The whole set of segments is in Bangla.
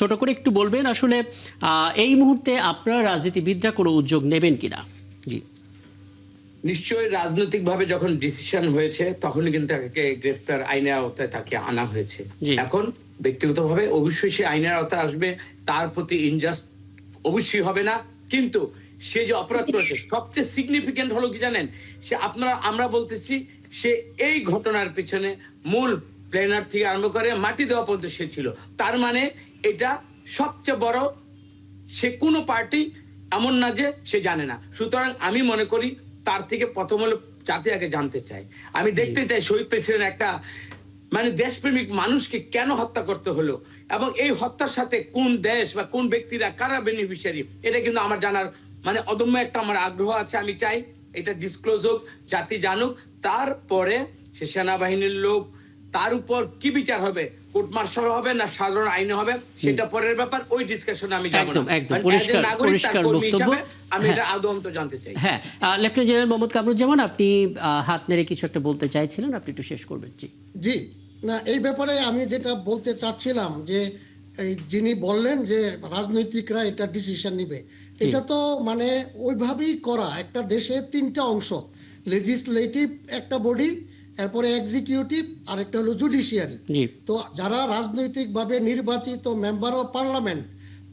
ছোট করে একটু বলবেন আসলে এই মুহূর্তে আপনারা রাজনীতিবিদরা কোনো উদ্যোগ নেবেন কিনা? জি, নিশ্চয়ই রাজনৈতিকভাবে যখন ডিসিশন হয়েছে তখনই কিন্তু তাকে গ্রেফতার আইনের আওতায় তাকে আনা হয়েছে। এখন ব্যক্তিগতভাবে অবশ্যই সে আইনের আওতায় আসবে, তার প্রতি ইনজাস্ট অবশ্যই হবে না, কিন্তু সে যে অপরাধ করেছে সবচেয়ে সিগনিফিকেন্ট হলো কি জানেন, সে আমরা বলতেছি সে এই ঘটনার পিছনে মূল প্ল্যানার থেকে আরম্ভ করে মাটি দেওয়া পর্যন্ত সে ছিল। তার মানে এটা সবচেয়ে বড়, সে কোনো পার্টি এমন না যে সে জানে না। সুতরাং আমি মনে করি তার থেকে প্রথম হলো জাতি আগে জানতে চাই, আমি দেখতে চাই শহীদ প্রেসিডেন্ট একটা মানে দেশপ্রেমিক মানুষকে কেন হত্যা করতে হলো এবং এই হত্যার সাথে কোন দেশ বা কোন ব্যক্তিরা কারা বেনিফিশিয়ারি, এটা কিন্তু আমার জানার মানে অদম্য একটা আমার আগ্রহ আছে। আমি চাই এটা ডিসক্লোজ হোক, জাতি জানুক, তারপরে সে সেনাবাহিনীর লোক, তার উপর কি বিচার হবে, কোর্ট মার্শাল হবে না সাধারণ আইনে হবে সেটা পরের ব্যাপার, ওই ডিসকাশনে আমি যাব না। পরিষ্কার বক্তব্য, আমি এটা আদৌ জানতে চাই। হ্যাঁ, লেফটেন্যান্ট জেনারেল মোহাম্মদ কামরুজ্জামান, আপনি হাত নেড়ে কিছু একটা বলতে চাইছিলেন, আপনি একটু শেষ করবেন। জি জি, না এই ব্যাপারে আমি যেটা বলতে চাচ্ছিলাম যে এই যিনি বললেন যে রাজনৈতিকরা এটা ডিসিশন নিবে, এটা তো মানে ওইভাবেই করা। একটা দেশে তিনটা অংশ, লেজিসলেটিভ একটা বডি, এরপরে এক্সিকিউটিভ, আর একটা হলো জুডিশিয়ারি। তো যারা রাজনৈতিকভাবে নির্বাচিত মেম্বার অফ পার্লামেন্ট,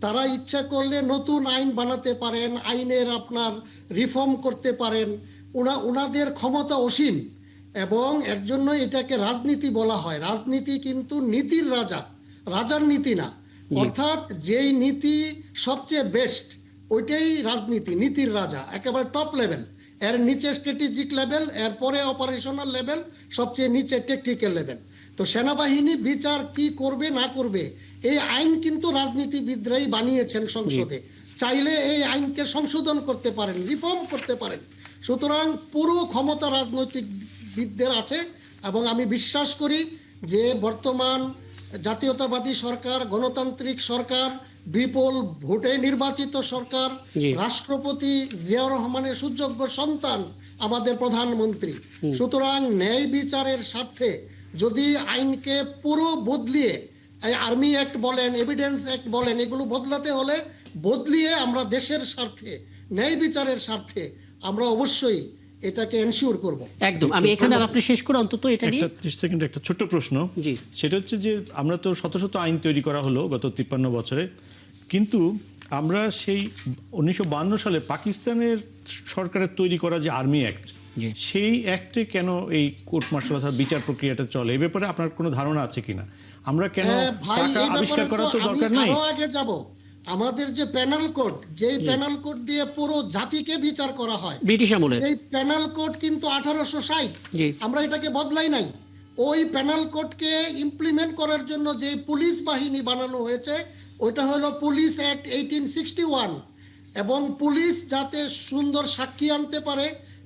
তারা ইচ্ছা করলে নতুন আইন বানাতে পারেন, আইনের আপনার রিফর্ম করতে পারেন, ওনাদের ক্ষমতা অসীম। এবং এর জন্য এটাকে রাজনীতি বলা হয়। রাজনীতি কিন্তু নীতির রাজা, রাজার নীতি না। অর্থাৎ যেই নীতি সবচেয়ে বেস্ট ওইটাই রাজনীতি, নীতির রাজা, একেবারে টপ লেভেল। এর নিচে স্ট্র্যাটেজিক লেভেল, এরপরে অপারেশনাল লেভেল, সবচেয়ে নিচে টেকনিক্যাল লেভেল। তো সেনাবাহিনী বিচার কি করবে না করবে এই আইন কিন্তু রাজনীতিবিদরাই বানিয়েছেন সংসদে। চাইলে এই আইনকে সংশোধন করতে পারেন, রিফর্ম করতে পারেন। সুতরাং পুরো ক্ষমতা রাজনৈতিকবিদদের আছে। এবং আমি বিশ্বাস করি যে বর্তমান জাতীয়তাবাদী সরকার, গণতান্ত্রিক সরকার, বিপুল ভোটে নির্বাচিত সরকার, রাষ্ট্রপতি জিয়াউর রহমানের সুযোগ্য সন্তান আমাদের প্রধানমন্ত্রী। সুতরাং ন্যায় বিচারের স্বার্থে যদি আইনকে পুরো বদলিয়ে, আর্মি অ্যাক্ট বলেন, এভিডেন্স অ্যাক্ট বলেন, এগুলো বদলাতে হলে বদলিয়ে আমরা দেশের স্বার্থে, ন্যায় বিচারের স্বার্থে আমরা অবশ্যই এটাকে এনশিওর করব। একদম। আমি এখানে আপনি শেষ করে অন্তত এটা নিয়ে 30 সেকেন্ড একটা ছোট প্রশ্ন। সেটা হচ্ছে যে আমরা তো শত শত আইন তৈরি করা হলো গত 53 বছরে, কিন্তু আমরা সেই 1952 সালে পাকিস্তানের সরকারের তৈরি করা যে আর্মি অ্যাক্ট, সেই অ্যাক্টে কেন এই কোর্ট মার্শাল অর্থাৎ বিচার প্রক্রিয়াটা চলে, এই ব্যাপারে আপনার কোনো ধারণা আছে কিনা? আমরা কেন টাকা আবিষ্কার করা তো দরকার নাই? আগে যাব, আমাদের যে প্যানাল কোড, যেই প্যানাল কোড দিয়ে পুরো জাতিকে বিচার করা হয় ব্রিটিশ আমলে, সেই প্যানাল কোড কিন্তু 1860, আমরা এটাকে বদলাই নাই। ওই প্যানাল কোডকে ইমপ্লিমেন্ট করার জন্য যে পুলিশ বাহিনী বানানো হয়েছে ওইটা হলো পুলিশ অ্যাক্ট 1861। এবং পুলিশ যাতে সুন্দর সাক্ষী আনতে পারে,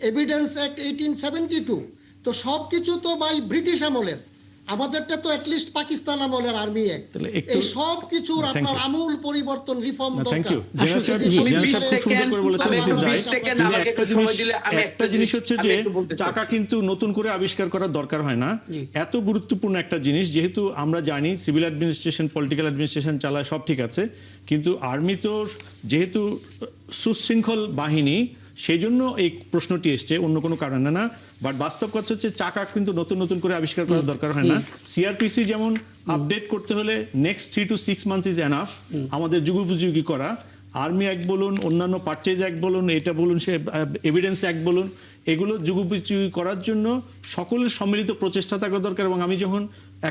এভিডেন্স অ্যাক্ট 1872। তো সব কিছু তো ভাই ব্রিটিশ আমলের, আমাদেরটা তো অ্যাটলিস্ট পাকিস্তান আমলের আর্মি অ্যাক্ট। এই সব কিছুর আপনার আমূল পরিবর্তন, রিফর্ম দরকার। একটা জিনিস হচ্ছে যে চাকা কিন্তু নতুন করে আবিষ্কার করার দরকার হয় না। এত গুরুত্বপূর্ণ একটা জিনিস, যেহেতু আমরা জানি সিভিল অ্যাডমিনিস্ট্রেশন, পলিটিক্যাল অ্যাডমিনিস্ট্রেশন চালায়, সব ঠিক আছে, কিন্তু আর্মি তো যেহেতু সুশৃঙ্খল বাহিনী, সেই জন্য এই প্রশ্নটি এসছে, অন্য কোনো কারণে না। বাট বাস্তব কথা হচ্ছে চাকা কিন্তু নতুন নতুন করে আবিষ্কার করার দরকার হয় না। সিআরপিসি যেমন আপডেট করতে হলে next 3 to 6 months is enough আমাদের যুগোপযোগী করা। আর্মি অ্যাক্ট বলুন, অন্যান্য পারচেজ অ্যাক্ট বলুন, এটা বলুন, সে এভিডেন্স অ্যাক্ট বলুন, এগুলো যুগোপযোগী করার জন্য সকলের সম্মিলিত প্রচেষ্টা থাকা দরকার। এবং আমি যখন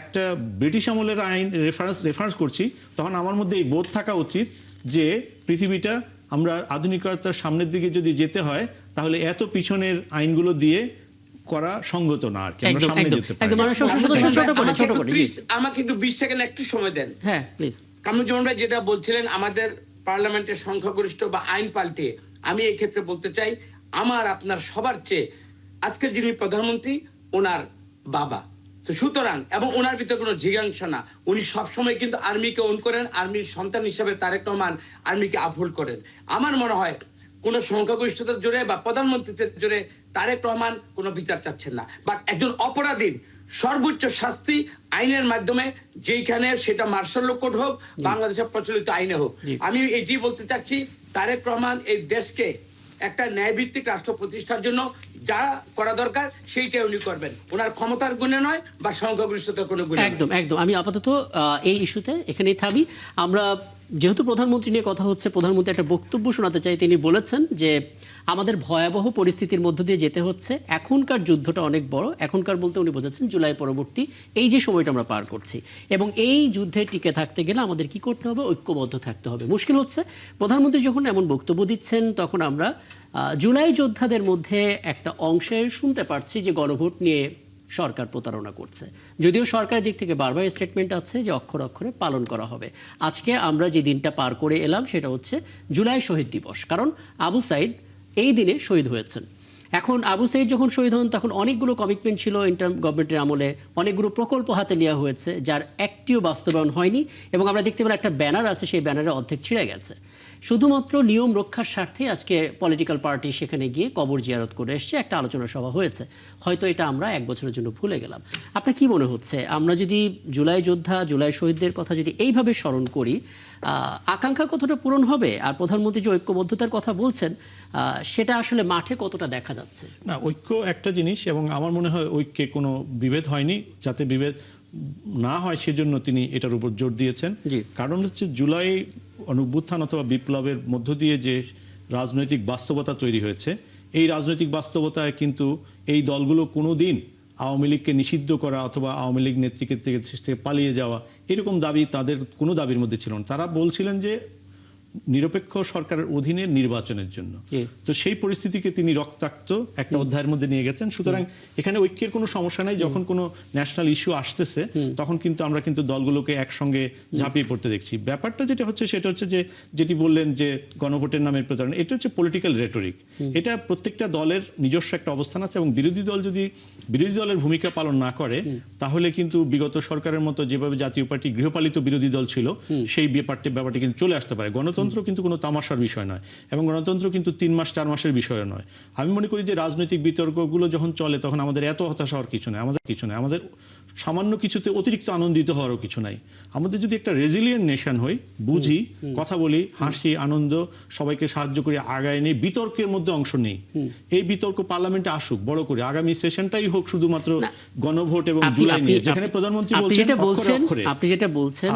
একটা ব্রিটিশ আমলের আইন রেফারেন্স করছি, তখন আমার মধ্যে এই বোধ থাকা উচিত যে পৃথিবীটা আমরা আধুনিকতার সামনের দিকে যদি যেতে হয়, তাহলে এত পিছনের আইনগুলো দিয়ে করা সঙ্গত না। আর কি আমরা সামনে যেতে পারি। আমাকে একটু 20 সেকেন্ড একটু সময় দেন। হ্যাঁ প্লিজ। কামরুজ্জামান ভাই যেটা বলছিলেন আমাদের পার্লামেন্টের সংখ্যাগরিষ্ঠ বা আইন পাল্টে, আমি এই ক্ষেত্রে বলতে চাই আমার আপনার সবার চেয়ে আজকের যিনি প্রধানমন্ত্রী ওনার বাবা, তো সুতরাং এবং ওনার ভিতরে কোনো জিজ্ঞাসা না, উনি সবসময় কিন্তু আর্মিকে ওন করেন, আর্মির সন্তান হিসাবে তারেক রহমান আর্মিকে আপহোল্ড করেন। আমার মনে হয় কোন সংখ্যাগরিষ্ঠতার জোরে বা প্রধানমন্ত্রীদের জোরে তারেক রহমান কোনো বিচার চাচ্ছেন না, বাট একজন অপরাধীর সর্বোচ্চ শাস্তি আইনের মাধ্যমে, যেখানে সেটা মার্শাল ল কোড হোক, বাংলাদেশের প্রচলিত আইনে হোক। আমি এটি বলতে চাচ্ছি, তারেক রহমান এই দেশকে একটা ন্যায়ভিত্তিক রাষ্ট্র প্রতিষ্ঠার জন্য যা করা দরকার সেইটাই উনি করবেন, ওনার ক্ষমতার গুণে নয় বা সংখ্যাগরিষ্ঠতার কোনো গুণে। একদম একদম। আমি আপাতত এই ইস্যুতে এখানেই থামি। আমরা যেহেতু প্রধানমন্ত্রী নিয়ে কথা হচ্ছে, প্রধানমন্ত্রী একটা বক্তব্য শোনাতে চাই। তিনি বলেছেন যে আমাদের ভয়াবহ পরিস্থিতির মধ্য দিয়ে যেতে হচ্ছে, এখনকার যুদ্ধটা অনেক বড়। এখনকার বলতে উনি বোঝাচ্ছেন জুলাই পরবর্তী এই যে সময়টা আমরা পার করছি, এবং এই যুদ্ধে টিকে থাকতে গেলে আমাদের কি করতে হবে? ঐক্যবদ্ধ থাকতে হবে। মুশকিল হচ্ছে প্রধানমন্ত্রী যখন এমন বক্তব্য দিচ্ছেন, তখন আমরা জুলাই যোদ্ধাদের মধ্যে একটা অংশের শুনতে পারছি যে গণভোট নিয়ে সরকার প্রতারণা করছে। যদিও সরকারের দিক থেকে বারবার স্টেটমেন্ট আছে যে অক্ষরে অক্ষরে পালন করা হবে। আজকে আমরা যে দিনটা পার করে এলাম সেটা হচ্ছে জুলাই শহীদ দিবস, কারণ আবু সাইদ এই দিনে শহীদ হয়েছেন। এখন আবু সাইদ যখন শহীদ হন, তখন অনেকগুলো কমিটমেন্ট ছিল ইন্টারিম গভর্নমেন্টের আমলে, অনেকগুলো প্রকল্প হাতে নেওয়া হয়েছে যার একটিও বাস্তবায়ন হয়নি। এবং আমরা দেখতে পেলাম একটা ব্যানার আছে, সেই ব্যানারের অর্ধেক ছিঁড়ে গেছে। শুধুমাত্র নিয়ম রক্ষার স্বার্থে আজকে পলিটিক্যাল পার্টি সেখানে গিয়ে কবর জিয়ারত করে এসছে, একটা আলোচনা সভা হয়েছে। হয়তো এটা আমরা এক বছরের জন্য ভুলে গেলাম। আপনার কি মনে হচ্ছে, আমরা যদি জুলাই যোদ্ধা, জুলাই শহীদদের কথা যদি এইভাবে স্মরণ করি, আকাঙ্ক্ষা কতটা পূরণ হবে? আর প্রধানমন্ত্রী যে ঐক্যবদ্ধতার কথা বলছেন, সেটা আসলে মাঠে কতটা দেখা যাচ্ছে? না, ঐক্য একটা জিনিস, এবং আমার মনে হয় ঐক্যে কোনো বিভেদ হয়নি। যাতে বিভেদ না হয় সেজন্য তিনি এটার উপর জোর দিয়েছেন। কারণ হচ্ছে জুলাই অভ্যুত্থান অথবা বিপ্লবের মধ্য দিয়ে যে রাজনৈতিক বাস্তবতা তৈরি হয়েছে, এই রাজনৈতিক বাস্তবতায় কিন্তু এই দলগুলো কোনো দিন আওয়ামী লীগকে নিষিদ্ধ করা অথবা আওয়ামী লীগ নেত্রীকে থেকে পালিয়ে যাওয়া এরকম দাবি তাদের কোনো দাবির মধ্যে ছিল না। তারা বলছিলেন যে নিরপেক্ষ সরকারের অধীনে নির্বাচনের জন্য। তো সেই পরিস্থিতিকে তিনি রক্তাক্ত একটা অধ্যায়ের মধ্যে নিয়ে গেছেন। সুতরাং এখানে ঐক্যের কোনো সমস্যা নাই। যখন কোনো ন্যাশনাল ইস্যু আসতেছে, তখন কিন্তু আমরা কিন্তু দলগুলোকে একসঙ্গে ঝাঁপিয়ে পড়তে দেখছি। ব্যাপারটা যেটা হচ্ছে সেটা হচ্ছে যে, যেটি বললেন যে গণভোটের নামের প্রতারণা, এটা হচ্ছে পলিটিক্যাল রেটরিক। এটা প্রত্যেকটা দলের নিজস্ব একটা অবস্থান আছে, এবং বিরোধী দল যদি বিরোধী দলের ভূমিকা পালন না করে, তাহলে কিন্তু বিগত সরকারের মতো যেভাবে জাতীয় পার্টি গৃহপালিত বিরোধী দল ছিল, সেই ব্যাপারটি কিন্তু চলে আসতে পারে। গণতন্ত্র কিন্তু কোনো তামাশার বিষয় নয়, এবং গণতন্ত্র কিন্তু 3 মাস 4 মাসের বিষয় নয়। আমি মনে করি যে রাজনৈতিক বিতর্কগুলো যখন চলে, তখন আমাদের এত হতাশা হওয়ার কিছু নেই। আমাদের সামান্য কিছুতে অতিরিক্ত আনন্দিত হওয়ারও কিছু নাই। আমাদের যদি একটা রেজিলিয়েন্ট নেশন হই, বুঝি, কথা বলি, হাসি, আনন্দ, সবাইকে সাহায্য করি, আগায় নেই, বিতর্কের মধ্যে অংশ নেই। এই বিতর্ক পার্লামেন্টে আসুক বড় করে, আগামী সেশনটাই হোক শুধুমাত্র গণভোট এবং জুলাই নিয়ে, যেখানে প্রধানমন্ত্রী আপনি যেটা বলছেন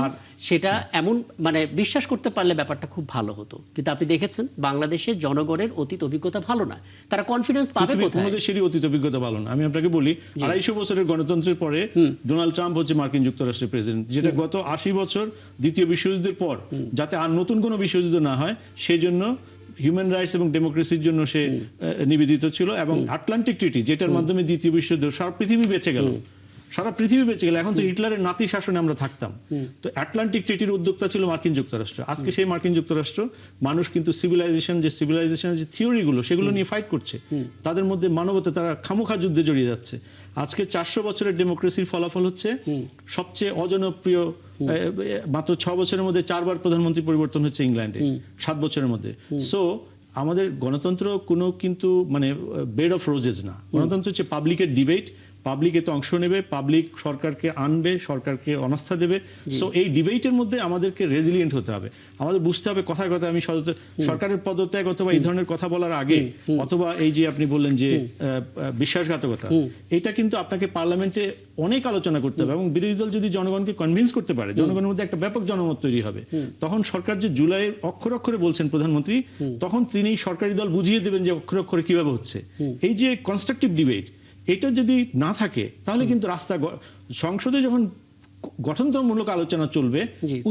সেটা এমন মানে বিশ্বাস করতে পারলে ব্যাপারটা খুব ভালো হতো। কিন্তু আপনি দেখেছেন বাংলাদেশের জনগণের অতীত অভিজ্ঞতা ভালো না, তারা কনফিডেন্স পাবে কোথায়? কোনো দেশেরই অতীত অভিজ্ঞতা ভালো না। আমি আপনাকে বলি, 250 বছরের গণতন্ত্রের পরে ডোনাল্ড ট্রাম্প হচ্ছে মার্কিন যুক্তরাষ্ট্রের প্রেসিডেন্ট, যেটা গত 80 বছর দ্বিতীয় বিশ্বযুদ্ধের পর যাতে আর নতুন কোনো বিশ্বযুদ্ধ না হয় সেই জন্য হিউম্যান রাইটস এবং ডেমোক্রেসির জন্য সে নিবেদিত ছিল। এবং আটলান্টিক ট্রিটি, যেটার মাধ্যমে দ্বিতীয় বিশ্বযুদ্ধ সারা পৃথিবী বেঁচে গেল। এখন তো হিটলারের নাতি শাসনে আমরা থাকতাম। তো আটলান্টিক ট্রিটির উদ্যোক্তা ছিল মার্কিন যুক্তরাষ্ট্র। আজকে সেই মার্কিন যুক্তরাষ্ট্র মানুষ কিন্তু সিভিলাইজেশনের যে থিওরিগুলো সেগুলো নিয়ে ফাইট করছে। তাদের মধ্যে মানবতা, তারা খামোখা যুদ্ধে জড়িয়ে যাচ্ছে। আজকে 400 বছরের ডেমোক্রেসির ফলাফল হচ্ছে সবচেয়ে অজনপ্রিয়, মাত্র 6 বছরের মধ্যে 4 বার প্রধানমন্ত্রী পরিবর্তন হচ্ছে ইংল্যান্ডে 7 বছরের মধ্যে। সো আমাদের গণতন্ত্র কোনো কিন্তু মানে বেড অফ রোজেস না। গণতন্ত্র হচ্ছে পাবলিকের ডিবেট, পাবলিক এতে অংশ নেবে, পাবলিক সরকারকে আনবে, সরকারকে অনাস্থা দেবে। সো এই ডিবেটের মধ্যে আমাদেরকে রেজিলিয়েন্ট হতে হবে। আমাদের বুঝতে হবে কথায় কথায় আমি সরকারের পদত্যাগ অথবা এই ধরনের কথা বলার আগে, অথবা এই যে আপনি বললেন যে বিশ্বাসঘাতকতা, এটা কিন্তু আপনাকে পার্লামেন্টে অনেক আলোচনা করতে হবে। এবং বিরোধী দল যদি জনগণকে কনভিন্স করতে পারে, জনগণের মধ্যে একটা ব্যাপক জনমত তৈরি হবে। তখন সরকার যে জুলাই অক্ষরে অক্ষরে বলছেন প্রধানমন্ত্রী, তখন তিনি সরকারি দল বুঝিয়ে দেবেন যে অক্ষরে অক্ষরে কিভাবে হচ্ছে। এই যে কনস্ট্রাকটিভ ডিবেট, এটা যদি না থাকে তাহলে কিন্তু সংসদে যখন গঠনমূলক আলোচনা চলবে,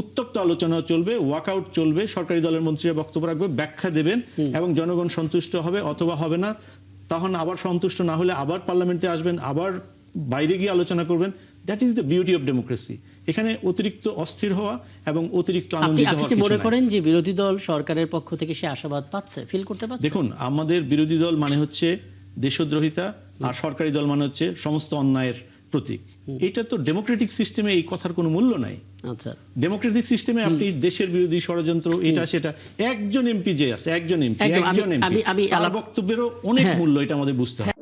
উত্তপ্ত আলোচনা চলবে, ওয়াকআউট চলবে, সরকারি দলের মন্ত্রীরা বক্তব্য রাখবে, ব্যাখ্যা দেবেন, এবং জনগণ সন্তুষ্ট হবে অথবা হবে না। তখন আবার সন্তুষ্ট না হলে আবার পার্লামেন্টে আসবেন, আবার বাইরে গিয়ে আলোচনা করবেন। That is the beauty of democracy. এখানে অতিরিক্ত অস্থির হওয়া এবং অতিরিক্ত আনন্দিত হওয়া কিছু নাই। মনে করেন যে বিরোধী দল সরকারের পক্ষ থেকে সে আশাবাদ পাচ্ছে, ফিল করতে পারছে? দেখুন, আমাদের বিরোধী দল মানে হচ্ছে দেশদ্রোহিতা, আর সরকারি দল মানে হচ্ছে সমস্ত অন্যায়ের প্রতীক। এটা তো ডেমোক্রেটিক সিস্টেমে এই কথার কোনো মূল্য নাই। আচ্ছা, ডেমোক্রেটিক সিস্টেমে আপনি দেশের বিরোধী ষড়যন্ত্র এটা সেটা, একজন এমপি যে আছে, একজন এমপি তার বক্তব্যেরও অনেক মূল্য, এটা আমাদের বুঝতে হবে।